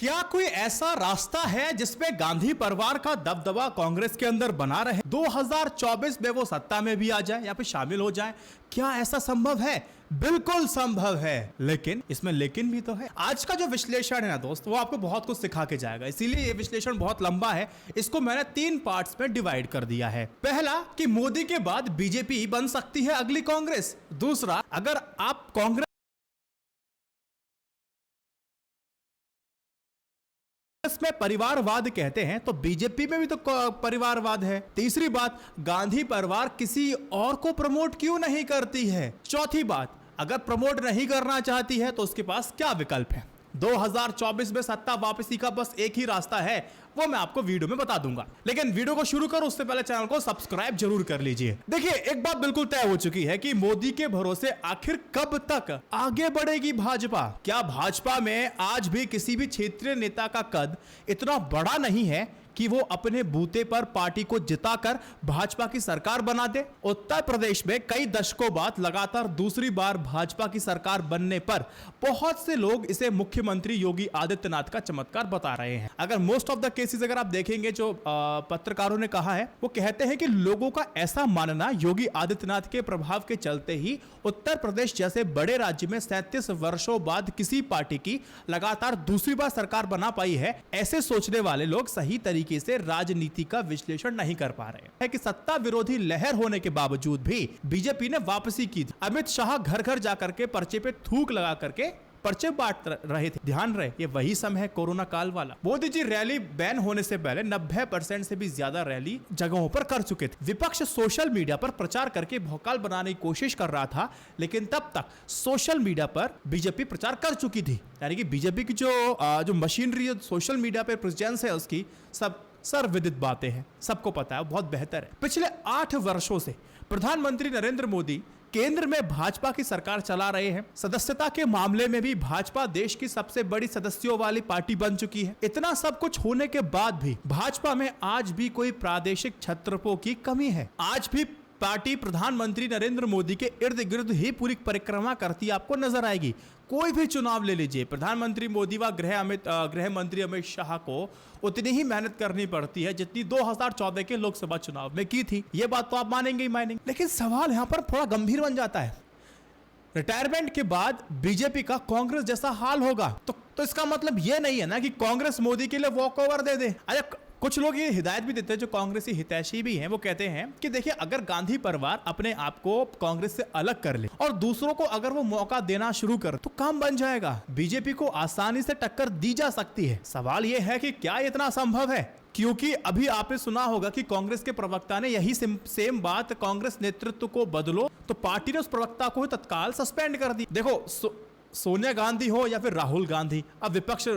क्या कोई ऐसा रास्ता है जिसपे गांधी परिवार का दबदबा कांग्रेस के अंदर बना रहे, 2024 में वो सत्ता में भी आ जाए या फिर शामिल हो जाए? क्या ऐसा संभव है? बिल्कुल संभव है, लेकिन इसमें लेकिन भी तो है। आज का जो विश्लेषण है ना दोस्त, वो आपको बहुत कुछ सिखा के जाएगा, इसीलिए ये विश्लेषण बहुत लंबा है। इसको मैंने 3 पार्ट्स में डिवाइड कर दिया है। पहला कि मोदी के बाद बीजेपी बन सकती है अगली कांग्रेस। दूसरा, अगर आप कांग्रेस में परिवारवाद कहते हैं तो बीजेपी में भी तो परिवारवाद है। तीसरी बात, गांधी परिवार किसी और को प्रमोट क्यों नहीं करती है? चौथी बात, अगर प्रमोट नहीं करना चाहती है तो उसके पास क्या विकल्प है? 2024 में सत्ता वापसी का बस एक ही रास्ता है, वो मैं आपको वीडियो में बता दूंगा। लेकिन वीडियो को शुरू करो उससे पहले चैनल को सब्सक्राइब जरूर कर लीजिए। देखिए, एक बात बिल्कुल तय हो चुकी है कि मोदी के भरोसे आखिर कब तक आगे बढ़ेगी भाजपा? क्या भाजपा में आज भी किसी भी क्षेत्रीय नेता का कद इतना बड़ा नहीं है कि वो अपने बूते पर पार्टी को जिताकर भाजपा की सरकार बना दे? उत्तर प्रदेश में कई दशकों बाद लगातार दूसरी बार भाजपा की सरकार बनने पर बहुत से लोग इसे मुख्यमंत्री योगी आदित्यनाथ का चमत्कार बता रहे हैं। अगर मोस्ट ऑफ द केसेस अगर आप देखेंगे, जो पत्रकारों ने कहा है, वो कहते हैं कि लोगों का ऐसा मानना योगी आदित्यनाथ के प्रभाव के चलते ही उत्तर प्रदेश जैसे बड़े राज्य में 37 वर्षों बाद किसी पार्टी की लगातार दूसरी बार सरकार बना पाई है। ऐसे सोचने वाले लोग सही तरीके से राजनीति का विश्लेषण नहीं कर पा रहे हैं कि सत्ता विरोधी लहर होने के बावजूद भी बीजेपी ने वापसी की थी। अमित शाह घर घर जाकर के पर्चे पे थूक लगा करके पर्चे बांट रहे थे। ध्यान रहे, ये वही समय है कोरोना काल वाला। मोदी जी रैली बैन होने से पहले 90% से भी ज्यादा रैली जगहों पर कर चुके थे। विपक्ष सोशल मीडिया पर प्रचार करके भौकाल बनाने की कोशिश कर रहा था, लेकिन तब तक सोशल मीडिया पर बीजेपी प्रचार कर चुकी थी। यानी कि बीजेपी की जो मशीनरी, सोशल मीडिया पर प्रेजेंस है, उसकी सब सर्वविदित बातें हैं, सबको पता है, बहुत बेहतर है। पिछले 8 वर्षों से प्रधानमंत्री नरेंद्र मोदी केंद्र में भाजपा की सरकार चला रहे हैं। सदस्यता के मामले में भी भाजपा देश की सबसे बड़ी सदस्यों वाली पार्टी बन चुकी है। इतना सब कुछ होने के बाद भी भाजपा में आज भी कोई प्रादेशिक छत्रपों की कमी है। आज भी पार्टी प्रधानमंत्री नरेंद्र मोदी के इर्द गिर्द ही पूरी परिक्रमा करती आपको नजर आएगी। कोई भी चुनाव ले लीजिए, प्रधानमंत्री मोदी व गृह मंत्री अमित शाह को उतनी ही मेहनत करनी पड़ती है जितनी 2014 के लोकसभा चुनाव में की थी। ये बात तो आप मानेंगे ही मानेंगे। लेकिन सवाल यहाँ पर थोड़ा गंभीर बन जाता है, रिटायरमेंट के बाद बीजेपी का कांग्रेस जैसा हाल होगा तो इसका मतलब ये नहीं है ना कि कांग्रेस मोदी के लिए वॉक ओवर दे दे। अरे कुछ लोग ये हिदायत भी देते हैं, जो कांग्रेसी हितैषी भी हैं, वो कहते हैं कि देखिए, अगर गांधी परिवार अपने आप को कांग्रेस से अलग कर ले और दूसरों को अगर वो मौका देना शुरू कर तो काम बन जाएगा, बीजेपी को आसानी से टक्कर दी जा सकती है। सवाल ये है कि क्या इतना संभव है? क्योंकि अभी आपने सुना होगा कि कांग्रेस के प्रवक्ता ने यही सेम बात कांग्रेस नेतृत्व को बदलो, तो पार्टी ने उस प्रवक्ता को तत्काल सस्पेंड कर दी। देखो, सोनिया गांधी हो या फिर राहुल गांधी, अब विपक्ष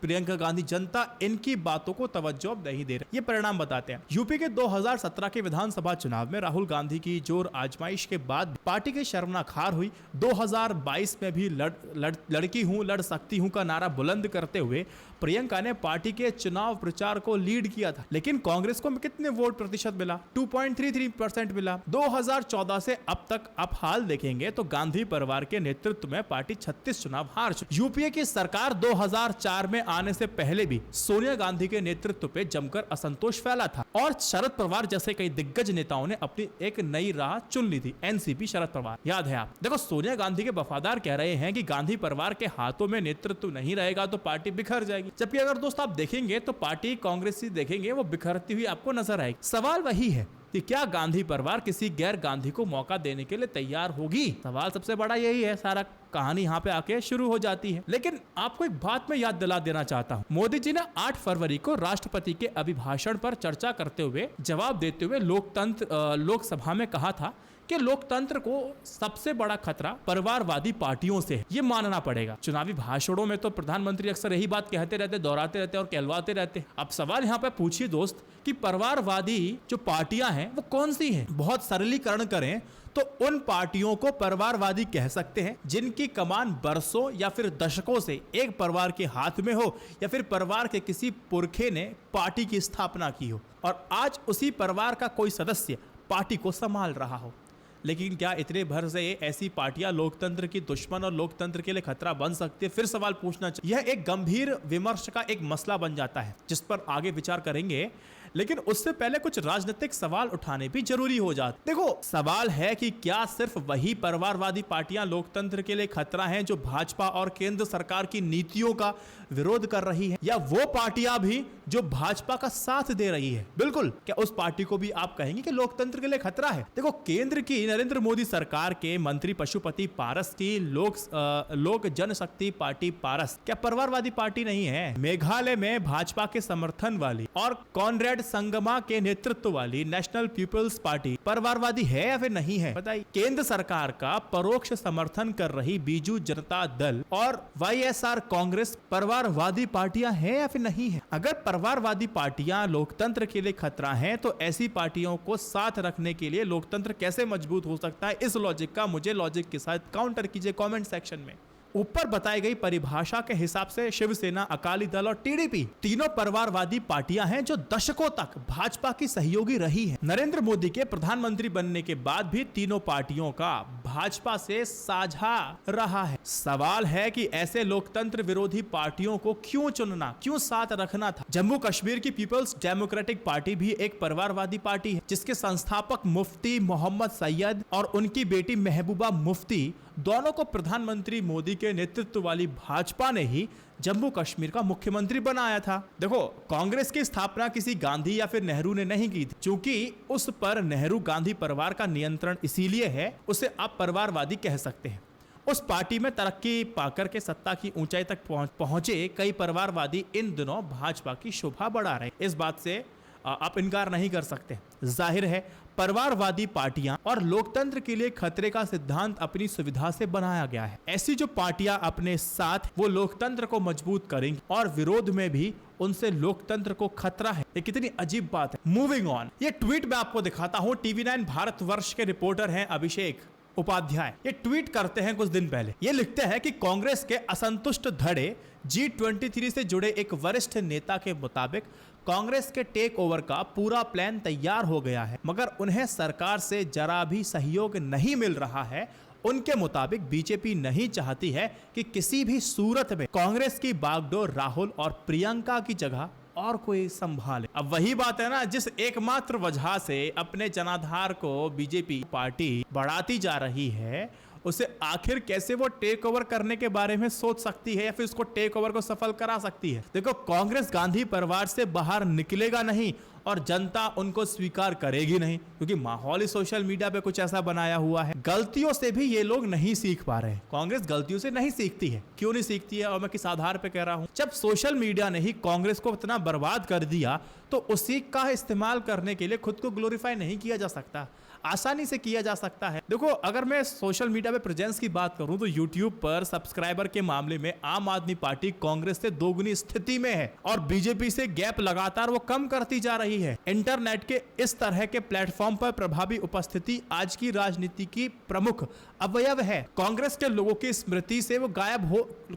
प्रियंका गांधी, जनता इनकी बातों को तवज्जो नहीं दे रही। ये परिणाम बताते हैं। यूपी के 2017 के विधानसभा चुनाव में राहुल गांधी की जोर आजमाइश के बाद पार्टी की शर्मनाक हार हुई। 2022 में भी लड़की हूं, लड़ सकती हूं का नारा बुलंद करते हुए प्रियंका ने पार्टी के चुनाव प्रचार को लीड किया था। लेकिन कांग्रेस को कितने वोट प्रतिशत मिला? 2.33% मिला। 2014 से अब तक आप हाल देखेंगे तो गांधी परिवार के नेतृत्व में पार्टी 36 चुनाव हार चुकी। यूपीए की सरकार 2004 में आने से पहले भी सोनिया गांधी के नेतृत्व पे जमकर असंतोष फैला था और शरद पवार जैसे कई दिग्गज नेताओं ने अपनी एक नई राह चुन ली थी, एनसीपी शरद पवार। याद है आप? देखो, सोनिया गांधी के वफादार कह रहे हैं कि गांधी परिवार के हाथों में नेतृत्व नहीं रहेगा तो पार्टी बिखर जाएगी, जबकि अगर दोस्त आप देखेंगे तो पार्टी कांग्रेसी देखेंगे वो बिखरती हुई आपको नजर आएगी। सवाल वही है कि क्या गांधी परिवार किसी गैर गांधी को मौका देने के लिए तैयार होगी? सवाल सबसे बड़ा यही है। सारा कहानी यहाँ पे आके शुरू हो जाती है। लेकिन आपको एक बात मैं याद दिला देना चाहता हूँ। मोदी जी ने 8 फरवरी को राष्ट्रपति के अभिभाषण पर चर्चा करते हुए, जवाब देते हुए लोकसभा में कहा था कि लोकतंत्र को सबसे बड़ा खतरा परिवारवादी पार्टियों से है, ये मानना पड़ेगा। चुनावी भाषणों में तो प्रधानमंत्री अक्सर यही बात कहते रहते, दोहराते रहते और कहलवाते रहते। अब सवाल यहाँ पे पूछिए दोस्त कि परिवारवादी जो पार्टियां हैं वो कौन सी हैं? बहुत सरलीकरण करें तो उन पार्टियों को परिवारवादी कह सकते हैं जिनकी कमान बरसों या फिर दशकों से एक परिवार के हाथ में हो, या फिर परिवार के किसी पुरखे ने पार्टी की स्थापना की हो और आज उसी परिवार का कोई सदस्य पार्टी को संभाल रहा हो। लेकिन क्या इतने भर से ऐसी पार्टियां लोकतंत्र की दुश्मन और लोकतंत्र के लिए खतरा बन सकती है? फिर सवाल पूछना चाहिए। यह एक गंभीर विमर्श का एक मसला बन जाता है जिस पर आगे विचार करेंगे, लेकिन उससे पहले कुछ राजनीतिक सवाल उठाने भी जरूरी हो जाते। देखो, सवाल है कि क्या सिर्फ वही परिवारवादी पार्टियां लोकतंत्र के लिए खतरा हैं जो भाजपा और केंद्र सरकार की नीतियों का विरोध कर रही है, या वो पार्टियां भी जो भाजपा का साथ दे रही है? बिल्कुल, क्या उस पार्टी को भी आप कहेंगे कि लोकतंत्र के लिए खतरा है? देखो, केंद्र की नरेंद्र मोदी सरकार के मंत्री पशुपति पारस की लोक जनशक्ति पार्टी पारस क्या परिवारवादी पार्टी नहीं है? मेघालय में भाजपा के समर्थन वाली और कॉनरेड संगमा के नेतृत्व वाली नेशनल पीपल्स पार्टी परिवारवादी है या फिर नहीं है? बताइए। केंद्र सरकार का परोक्ष समर्थन कर रही बीजू जनता दल और वाईएसआर कांग्रेस परिवारवादी पार्टियां हैं या फिर नहीं है? अगर परिवारवादी पार्टियां लोकतंत्र के लिए खतरा हैं, तो ऐसी पार्टियों को साथ रखने के लिए लोकतंत्र कैसे मजबूत हो सकता है? इस लॉजिक का मुझे लॉजिक के साथ काउंटर कीजिए कमेंट सेक्शन में। ऊपर बताई गई परिभाषा के हिसाब से शिवसेना, अकाली दल और टीडीपी तीनों परिवारवादी पार्टियां हैं जो दशकों तक भाजपा की सहयोगी रही हैं। नरेंद्र मोदी के प्रधानमंत्री बनने के बाद भी तीनों पार्टियों का भाजपा से साझा रहा है। सवाल है कि ऐसे लोकतंत्र विरोधी पार्टियों को क्यों चुनना, क्यों साथ रखना था? जम्मू कश्मीर की पीपल्स डेमोक्रेटिक पार्टी भी एक परिवारवादी पार्टी है, जिसके संस्थापक मुफ्ती मोहम्मद सैयद और उनकी बेटी महबूबा मुफ्ती दोनों को प्रधानमंत्री मोदी के नेतृत्व वाली भाजपा ने ही जम्मू कश्मीर का मुख्यमंत्री बनाया था। देखो, कांग्रेस की स्थापना किसी गांधी या फिर नेहरू ने नहीं की थी, क्योंकि उस पर नेहरू गांधी परिवार का नियंत्रण इसीलिए है उसे आप परिवारवादी कह सकते हैं। उस पार्टी में तरक्की पाकर के सत्ता की ऊंचाई तक पहुंचे कई परिवारवादी इन दिनों भाजपा की शोभा बढ़ा रहे। इस बात से आप इनकार नहीं कर सकते। जाहिर है, परिवारवादी पार्टियां और लोकतंत्र के लिए खतरे का सिद्धांत अपनी सुविधा से बनाया गया है। ऐसी जो पार्टियां अपने साथ वो लोकतंत्र को मजबूत करेंगी और विरोध में भी उनसे लोकतंत्र को खतरा है। ये कितनी अजीब बात है। मूविंग ऑन, ये ट्वीट मैं आपको दिखाता हूं। TV9 भारतवर्ष के रिपोर्टर हैं अभिषेक उपाध्याय। ये ट्वीट करते हैं कुछ दिन पहले। ये लिखते हैं कि कांग्रेस के असंतुष्ट धड़े G23 से जुड़े एक वरिष्ठ नेता के मुताबिक कांग्रेस के टेक ओवर का पूरा प्लान तैयार हो गया है, मगर उन्हें सरकार से जरा भी सहयोग नहीं मिल रहा है। उनके मुताबिक बीजेपी नहीं चाहती है कि किसी भी सूरत में कांग्रेस की बागडोर राहुल और प्रियंका की जगह और कोई संभाले। अब वही बात है ना, जिस एकमात्र वजह से अपने जनाधार को बीजेपी पार्टी बढ़ाती जा रही है, उसे आखिर कैसे वो टेक ओवर करने के बारे में सोच सकती है या फिर उसको टेक ओवर को सफल करा सकती है? देखो, कांग्रेस गांधी परिवार से बाहर निकलेगा नहीं और जनता उनको स्वीकार करेगी नहीं, क्योंकि माहौल ही सोशल मीडिया पे कुछ ऐसा बनाया हुआ है। गलतियों से भी ये लोग नहीं सीख पा रहे हैं। कांग्रेस गलतियों से नहीं सीखती है। क्यों नहीं सीखती है और मैं किस आधार पे कह रहा हूं? जब सोशल मीडिया ने ही कांग्रेस को इतना बर्बाद कर दिया, तो उसी का इस्तेमाल करने के लिए खुद को ग्लोरीफाई नहीं किया जा सकता, आसानी से किया जा सकता है। देखो, अगर मैं सोशल मीडिया पे प्रेजेंस की बात करूं तो यूट्यूब पर सब्सक्राइबर के मामले में आम आदमी पार्टी कांग्रेस से दोगुनी स्थिति में है और बीजेपी से गैप लगातार वो कम करती जा रही है। इंटरनेट के इस तरह के प्लेटफॉर्म पर प्रभावी उपस्थिति आज की राजनीति की प्रमुख अवयव है। कांग्रेस के लोगों की स्मृति से वो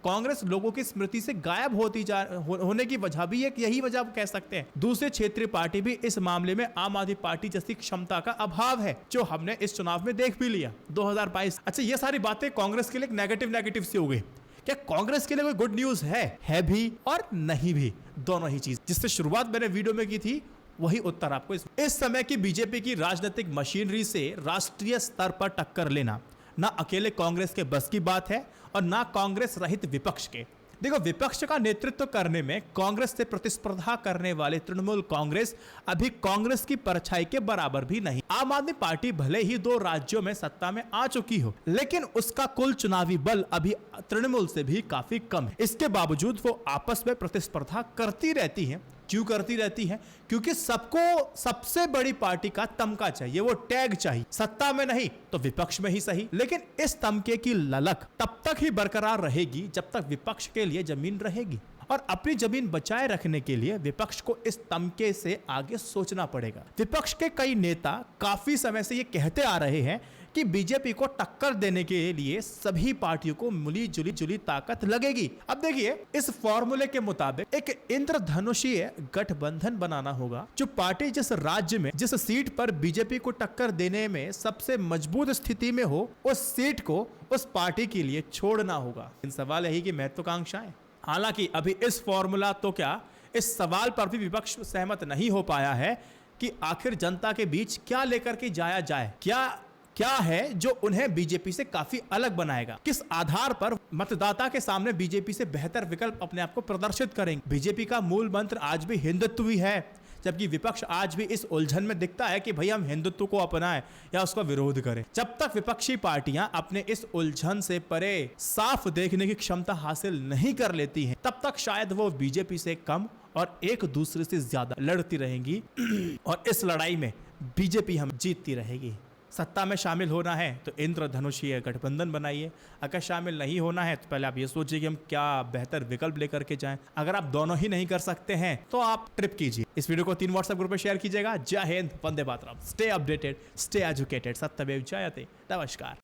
कांग्रेस लोगों की स्मृति से गायब होने की वजह भी यही वजह कह सकते हैं। दूसरे क्षेत्रीय पार्टी भी इस मामले में आम आदमी पार्टी जैसी क्षमता का अभाव है, जो हमने इस चुनाव में देख भी लिया 2022। अच्छा, ये सारी बातें कांग्रेस के लिए नेगेटिव सी हो गई। क्या कांग्रेस के लिए कोई गुड न्यूज है भी और नहीं भी, दोनों ही चीज। जिससे शुरुआत मैंने वीडियो में की थी, वही उत्तर आपको इस समय की बीजेपी की राजनीतिक मशीनरी से राष्ट्रीय स्तर पर टक्कर लेना ना अकेले कांग्रेस के बस की बात है और ना कांग्रेस रहित विपक्ष के। देखो, विपक्ष का नेतृत्व करने में कांग्रेस से प्रतिस्पर्धा करने वाले तृणमूल कांग्रेस अभी कांग्रेस की परछाई के बराबर भी नहीं। आम आदमी पार्टी भले ही 2 राज्यों में सत्ता में आ चुकी हो, लेकिन उसका कुल चुनावी बल अभी तृणमूल से भी काफी कम है। इसके बावजूद वो आपस में प्रतिस्पर्धा करती रहती है। क्यों करती रहती है? क्योंकि सबको सबसे बड़ी पार्टी का तमका चाहिए, वो टैग चाहिए। सत्ता में नहीं तो विपक्ष में ही सही, लेकिन इस तमके की ललक तब तक ही बरकरार रहेगी जब तक विपक्ष के लिए जमीन रहेगी। और अपनी जमीन बचाए रखने के लिए विपक्ष को इस तमके से आगे सोचना पड़ेगा। विपक्ष के कई नेता काफी समय से ये कहते आ रहे हैं कि बीजेपी को टक्कर देने के लिए सभी पार्टियों को मिली जुली ताकत लगेगी। अब देखिए, इस फॉर्मूले के मुताबिक एक इंद्रधनुषीय गठबंधन बनाना होगा। जो पार्टी जिस राज्य में, जिस सीट पर बीजेपी को टक्कर देने में सबसे मजबूत स्थिति में हो, उस सीट को उस पार्टी के लिए छोड़ना होगा। इन सवाल यही की महत्वाकांक्षाएं। हालांकि अभी इस फॉर्मूला तो क्या, इस सवाल पर भी विपक्ष सहमत नहीं हो पाया है कि आखिर जनता के बीच क्या लेकर के जाया जाए, क्या है जो उन्हें बीजेपी से काफी अलग बनाएगा, किस आधार पर मतदाता के सामने बीजेपी से बेहतर विकल्प अपने आप को प्रदर्शित करेंगे। बीजेपी का मूल मंत्र आज भी हिंदुत्व ही है, जबकि विपक्ष आज भी इस उलझन में दिखता है कि भाई हम हिंदुत्व को अपनाएं या उसका विरोध करें। जब तक विपक्षी पार्टियां अपने इस उलझन से परे साफ देखने की क्षमता हासिल नहीं कर लेती हैं, तब तक शायद वो बीजेपी से कम और एक दूसरे से ज्यादा लड़ती रहेंगी और इस लड़ाई में बीजेपी हम जीतती रहेगी। सत्ता में शामिल होना है तो इंद्रधनुषीय गठबंधन बनाइए, अगर शामिल नहीं होना है तो पहले आप ये सोचिए कि हम क्या बेहतर विकल्प लेकर के जाएं। अगर आप दोनों ही नहीं कर सकते हैं तो आप ट्रिप कीजिए। इस वीडियो को 3 व्हाट्सएप ग्रुप में शेयर कीजिएगा। जय Hind, Vande Mataram, stay updated, stay educated, सत्यमेव जयते। नमस्कार।